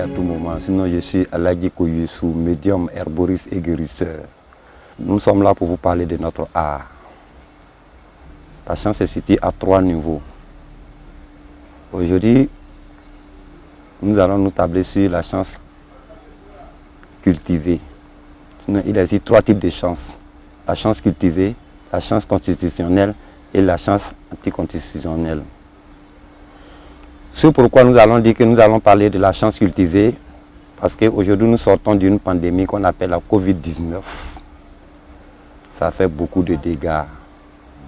tout moment. Sinon, je suis Aladji Koyusu, médium, herboriste et guérisseur. Nous sommes là pour vous parler de notre art. La chance est située à 3 niveaux. Aujourd'hui, nous allons nous tabler sur la chance cultivée. Sinon, il existe 3 types de chances. La chance cultivée, la chance constitutionnelle et la chance anticonstitutionnelle. C'est pourquoi nous allons dire que nous allons parler de la chance cultivée, parce qu'aujourd'hui nous sortons d'une pandémie qu'on appelle la Covid-19. Ça fait beaucoup de dégâts.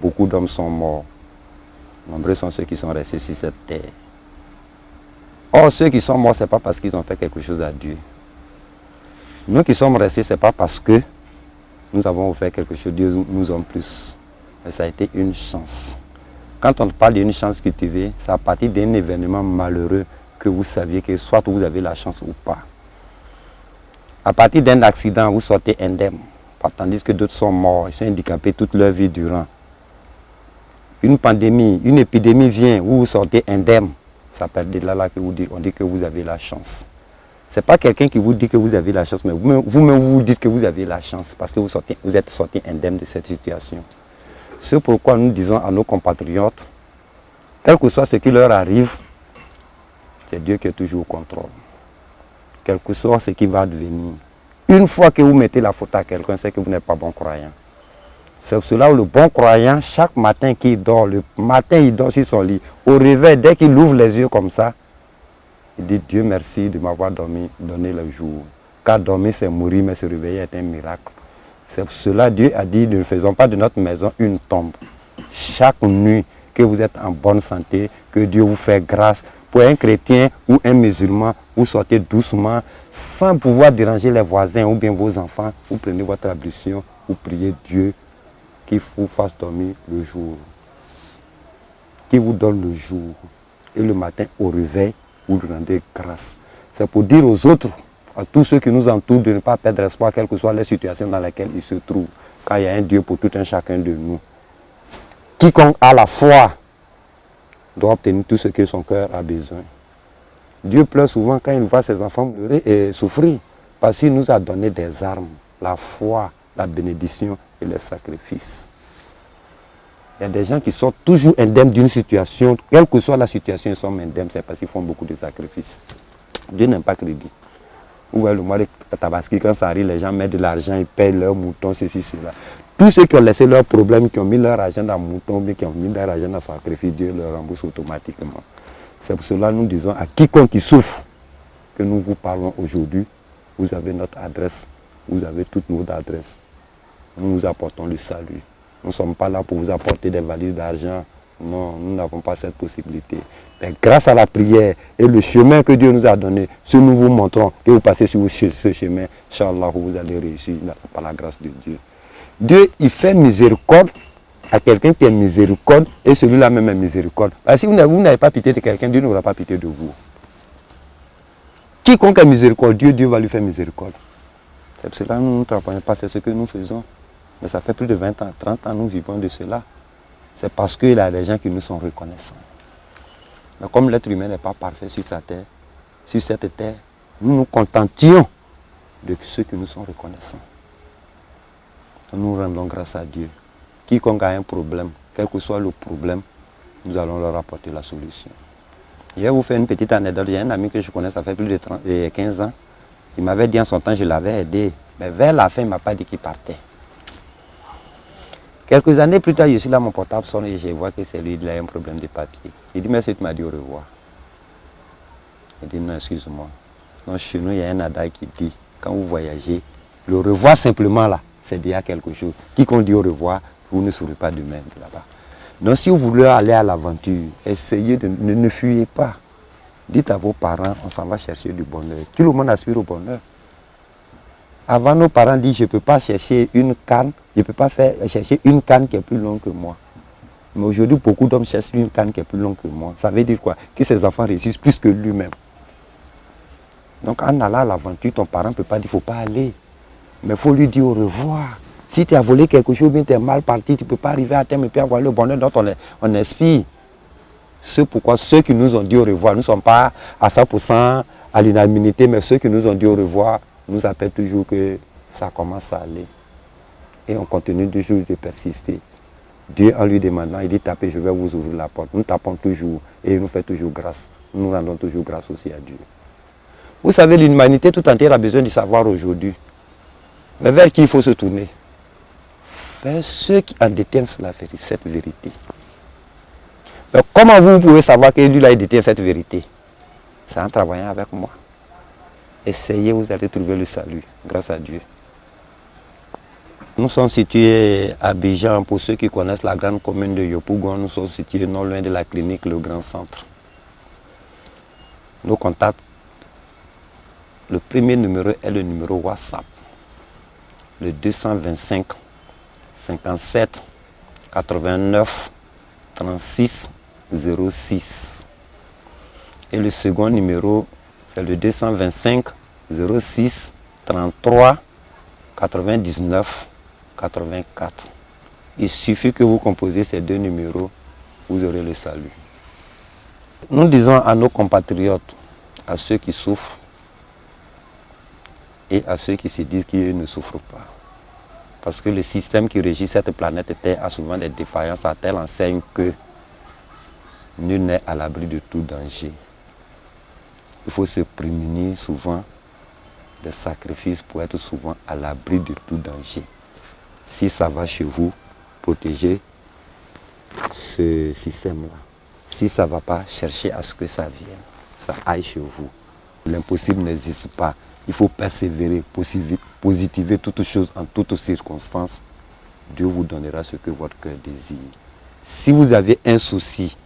Beaucoup d'hommes sont morts. Nombreux sont ceux qui sont restés sur cette terre. Or, ceux qui sont morts, ce n'est pas parce qu'ils ont fait quelque chose à Dieu. Nous qui sommes restés, ce n'est pas parce que nous avons fait quelque chose, Dieu nous en plus. Mais ça a été une chance. Quand on parle d'une chance cultivée, c'est à partir d'un événement malheureux que vous saviez que soit vous avez la chance ou pas. À partir d'un accident, vous sortez indemne. Tandis que d'autres sont morts, ils sont handicapés toute leur vie durant. Une pandémie, une épidémie vient, vous sortez indemne. Ça peut être de là que on dit que vous avez la chance. Ce n'est pas quelqu'un qui vous dit que vous avez la chance, mais vous-même vous dites que vous avez la chance parce que vous êtes sorti indemne de cette situation. C'est pourquoi nous disons à nos compatriotes, quel que soit ce qui leur arrive, c'est Dieu qui est toujours au contrôle. Quel que soit ce qui va devenir. Une fois que vous mettez la faute à quelqu'un, c'est que vous n'êtes pas bon croyant. C'est pour cela où le bon croyant, chaque matin qu'il dort, le matin il dort sur son lit, au réveil, dès qu'il ouvre les yeux comme ça, il dit Dieu merci de m'avoir donné le jour. Car dormir c'est mourir, mais se réveiller est un miracle. C'est pour cela que Dieu a dit ne faisons pas de notre maison une tombe. Chaque nuit que vous êtes en bonne santé, que Dieu vous fait grâce. Pour un chrétien ou un musulman, vous sortez doucement, sans pouvoir déranger les voisins ou bien vos enfants. Vous prenez votre ablution, vous priez Dieu qu'il vous fasse dormir le jour. Qu'il vous donne le jour. Et le matin au réveil, vous lui rendez grâce. C'est pour dire aux autres, à tous ceux qui nous entourent, de ne pas perdre espoir, quelle que soit la situation dans laquelle ils se trouvent. Car il y a un Dieu pour tout un chacun de nous. Quiconque a la foi doit obtenir tout ce que son cœur a besoin. Dieu pleure souvent quand il voit ses enfants pleurer et souffrir. Parce qu'il nous a donné des armes, la foi, la bénédiction et les sacrifices. Il y a des gens qui sont toujours indemnes d'une situation, quelle que soit la situation, ils sont indemnes, c'est parce qu'ils font beaucoup de sacrifices. Dieu n'aime pas crédit. Vous voyez le mois de Tabaski, quand ça arrive, les gens mettent de l'argent, ils payent leurs moutons, ceci, cela. Tous ceux qui ont laissé leurs problèmes, qui ont mis leur argent dans mouton, mais qui ont mis leur argent dans sacrifice, Dieu leur rembourse automatiquement. C'est pour cela que nous disons à quiconque qui souffre que nous vous parlons aujourd'hui. Vous avez notre adresse, vous avez toutes nos adresses. Nous nous apportons le salut. Nous ne sommes pas là pour vous apporter des valises d'argent. Non, nous n'avons pas cette possibilité. Mais grâce à la prière et le chemin que Dieu nous a donné, si nous vous montrons que vous passez sur ce chemin, Inch'Allah, vous allez réussir par la grâce de Dieu. Dieu, il fait miséricorde à quelqu'un qui est miséricorde et celui-là même est miséricorde. Parce que si vous n'avez pas pitié de quelqu'un, Dieu n'aura pas pitié de vous. Quiconque est miséricordieux, Dieu va lui faire miséricorde. C'est pour cela que nous ne travaillons pas, c'est ce que nous faisons. Mais ça fait plus de 20 ans, 30 ans, nous vivons de cela. C'est parce qu'il y a des gens qui nous sont reconnaissants. Mais comme l'être humain n'est pas parfait sur cette terre, nous nous contentions de ceux qui nous sont reconnaissants. Nous rendons grâce à Dieu. Quiconque a un problème, quel que soit le problème, nous allons leur apporter la solution. Je vais vous faire une petite anecdote. Il y a un ami que je connais, ça fait plus de 15 ans. Il m'avait dit en son temps, je l'avais aidé. Mais vers la fin, il ne m'a pas dit qu'il partait. Quelques années plus tard, je suis là, mon portable sonne et je vois que c'est lui, il a un problème de papier. Il dit, merci, tu m'as dit au revoir. Il dit, non, excuse-moi. Donc, chez nous, il y a un adage qui dit, quand vous voyagez, le revoir simplement là, c'est déjà quelque chose. Quiconque dit au revoir, vous ne souriez pas de même là-bas. Donc, si vous voulez aller à l'aventure, essayez de ne fuyez pas. Dites à vos parents, on s'en va chercher du bonheur. Tout le monde aspire au bonheur. Avant, nos parents disent, je ne peux pas chercher une canne, je ne peux pas chercher une canne qui est plus longue que moi. Mais aujourd'hui, beaucoup d'hommes cherchent une canne qui est plus longue que moi. Ça veut dire quoi? Que ses enfants réussissent plus que lui-même. Donc, en allant à l'aventure, ton parent ne peut pas dire, il ne faut pas aller. Mais il faut lui dire au revoir. Si tu as volé quelque chose, bien tu es mal parti, tu ne peux pas arriver à terme et puis avoir le bonheur dont on aspire. C'est pourquoi ceux qui nous ont dit au revoir, nous ne sommes pas à 100% à l'unanimité, mais ceux qui nous ont dit au revoir nous appellent toujours que ça commence à aller. Et on continue toujours de persister. Dieu, en lui demandant, il dit tapez, je vais vous ouvrir la porte. Nous tapons toujours et il nous fait toujours grâce. Nous rendons toujours grâce aussi à Dieu. Vous savez, l'humanité tout entière a besoin de savoir aujourd'hui. Mais vers qui il faut se tourner? Vers ceux qui en détiennent cette vérité. Mais comment vous pouvez savoir que lui là, il détient cette vérité? C'est en travaillant avec moi. Essayez, vous allez trouver le salut, grâce à Dieu. Nous sommes situés à Abidjan, pour ceux qui connaissent la grande commune de Yopougon, nous sommes situés non loin de la clinique Le Grand Centre. Nos contacts, le premier numéro est le numéro WhatsApp, le 225 57 89 36 06. Et le second numéro, c'est le 225 06 33 99 84. Il suffit que vous composez ces deux numéros, vous aurez le salut. Nous disons à nos compatriotes, à ceux qui souffrent et à ceux qui se disent qu'ils ne souffrent pas. Parce que le système qui régit cette planète Terre a souvent des défaillances à telle enseigne que nul n'est à l'abri de tout danger. Il faut se prémunir souvent des sacrifices pour être souvent à l'abri de tout danger. Si ça va chez vous, protégez ce système-là. Si ça ne va pas, cherchez à ce que ça vienne, ça aille chez vous. L'impossible n'existe pas. Il faut persévérer, positiver toutes choses en toutes circonstances. Dieu vous donnera ce que votre cœur désire. Si vous avez un souci,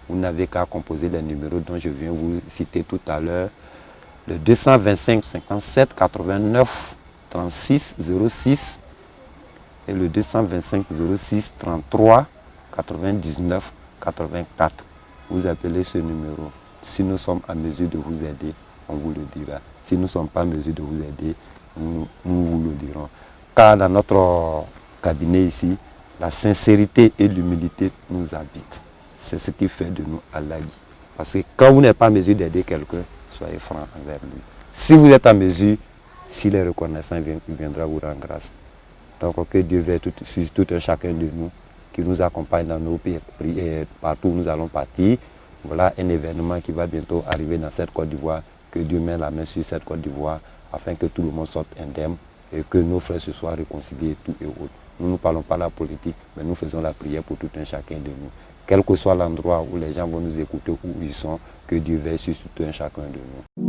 vous n'avez qu'à composer les numéros dont je viens vous citer tout à l'heure. Le 225 57 89 36 06 et le 225 06 33 99 84. Vous appelez ce numéro. Si nous sommes en mesure de vous aider, on vous le dira. Si nous ne sommes pas en mesure de vous aider, nous vous le dirons. Car dans notre cabinet ici, la sincérité et l'humilité nous habitent. C'est ce qui fait de nous Allahgi. Parce que quand vous n'êtes pas en mesure d'aider quelqu'un, soyez franc envers lui. Si vous êtes en mesure, s'il est reconnaissant, il viendra vous rendre grâce. Donc que Dieu veille sur tout un chacun de nous, qui nous accompagne dans nos prières, partout où nous allons partir. Voilà un événement qui va bientôt arriver dans cette Côte d'Ivoire. Que Dieu mette la main sur cette Côte d'Ivoire afin que tout le monde sorte indemne et que nos frères se soient réconciliés tout et autres. Nous ne parlons pas de la politique, mais nous faisons la prière pour tout un chacun de nous. Quel que soit l'endroit où les gens vont nous écouter, où ils sont, que Dieu veille sur tout un chacun de nous.